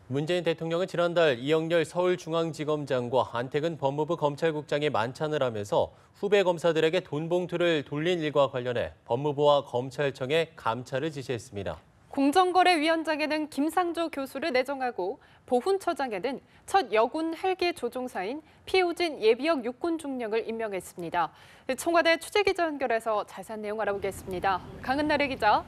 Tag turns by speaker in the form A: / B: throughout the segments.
A: 문재인 대통령은 지난달 이영렬 서울중앙지검장과 안태근 법무부 검찰국장이 만찬을 하면서 후배 검사들에게 돈 봉투를 돌린 일과 관련해 법무부와 검찰청에 감찰을 지시했습니다.
B: 공정거래위원장에는 김상조 교수를 내정하고 보훈처장에는 첫 여군 헬기 조종사인 피우진 예비역 육군 중령을 임명했습니다. 청와대 취재기자 연결해서 자세한 내용 알아보겠습니다. 강은나래 기자.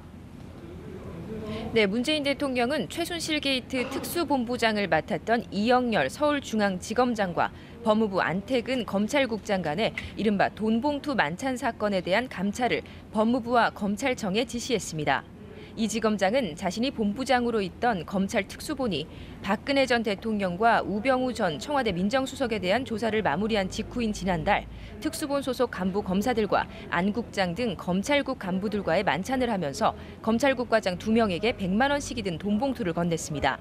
C: 네, 문재인 대통령은 최순실 게이트 특수본부장을 맡았던 이영렬 서울중앙지검장과 법무부 안태근 검찰국장 간의 이른바 돈봉투 만찬 사건에 대한 감찰을 법무부와 검찰청에 지시했습니다. 이 지검장은 자신이 본부장으로 있던 검찰 특수본이 박근혜 전 대통령과 우병우 전 청와대 민정수석에 대한 조사를 마무리한 직후인 지난달 특수본 소속 간부 검사들과 안 국장 등 검찰국 간부들과의 만찬을 하면서 검찰국 과장 2명에게 100만 원씩이 든 돈봉투를 건넸습니다.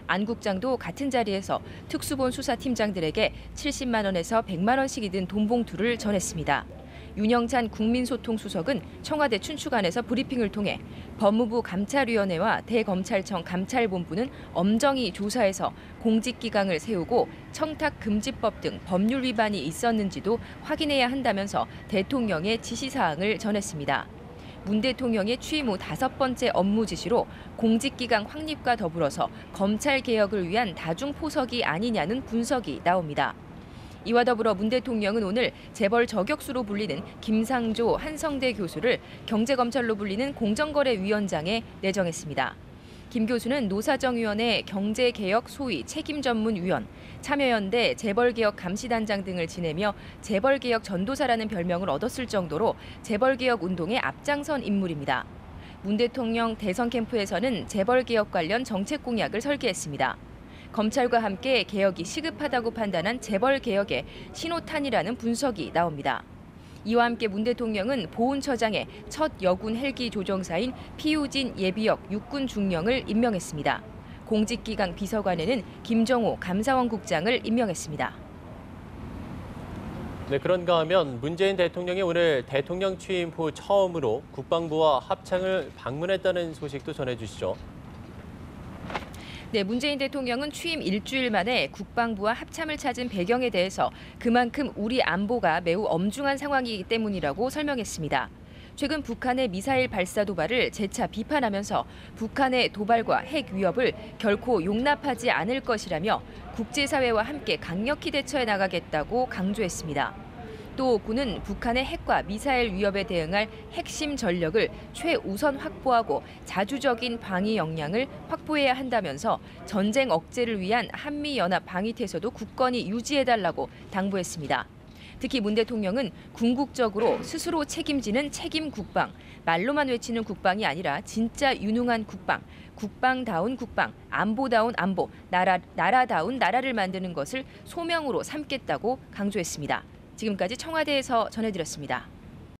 C: 안 국장도 같은 자리에서 특수본 수사팀장들에게 70만 원에서 100만 원씩이 든 돈봉투를 전했습니다. 윤영찬 국민소통수석은 청와대 춘추관에서 브리핑을 통해 법무부 감찰위원회와 대검찰청 감찰본부는 엄정히 조사해서 공직기강을 세우고 청탁금지법 등 법률 위반이 있었는지도 확인해야 한다면서 대통령의 지시사항을 전했습니다. 문 대통령의 취임 후 5번째 업무 지시로 공직기강 확립과 더불어서 검찰개혁을 위한 다중포석이 아니냐는 분석이 나옵니다. 이와 더불어 문 대통령은 오늘 재벌 저격수로 불리는 김상조 한성대 교수를 경제검찰로 불리는 공정거래위원장에 내정했습니다. 김 교수는 노사정위원회 경제개혁 소위 책임전문위원, 참여연대 재벌개혁 감시단장 등을 지내며 재벌개혁 전도사라는 별명을 얻었을 정도로 재벌개혁 운동에 앞장선 인물입니다. 문 대통령 대선 캠프에서는 재벌개혁 관련 정책 공약을 설계했습니다. 검찰과 함께 개혁이 시급하다고 판단한 재벌개혁의 신호탄이라는 분석이 나옵니다. 이와 함께 문 대통령은 보훈처장에 첫 여군 헬기 조종사인 피우진 예비역 육군 중령을 임명했습니다. 공직기강 비서관에는 김정호 감사원 국장을 임명했습니다.
A: 네, 그런가 하면 문재인 대통령이 오늘 대통령 취임 후 처음으로 국방부와 합창을 방문했다는 소식도 전해주시죠.
C: 네, 문재인 대통령은 취임 일주일 만에 국방부와 합참을 찾은 배경에 대해서 그만큼 우리 안보가 매우 엄중한 상황이기 때문이라고 설명했습니다. 최근 북한의 미사일 발사 도발을 재차 비판하면서 북한의 도발과 핵 위협을 결코 용납하지 않을 것이라며 국제사회와 함께 강력히 대처해 나가겠다고 강조했습니다. 또 군은 북한의 핵과 미사일 위협에 대응할 핵심 전력을 최우선 확보하고 자주적인 방위 역량을 확보해야 한다면서 전쟁 억제를 위한 한미연합 방위태세도 굳건히 유지해달라고 당부했습니다. 특히 문 대통령은 궁극적으로 스스로 책임지는 책임 국방, 말로만 외치는 국방이 아니라 진짜 유능한 국방, 국방다운 국방, 안보다운 안보, 나라다운 나라를 만드는 것을 소명으로 삼겠다고 강조했습니다. 지금까지 청와대에서 전해드렸습니다.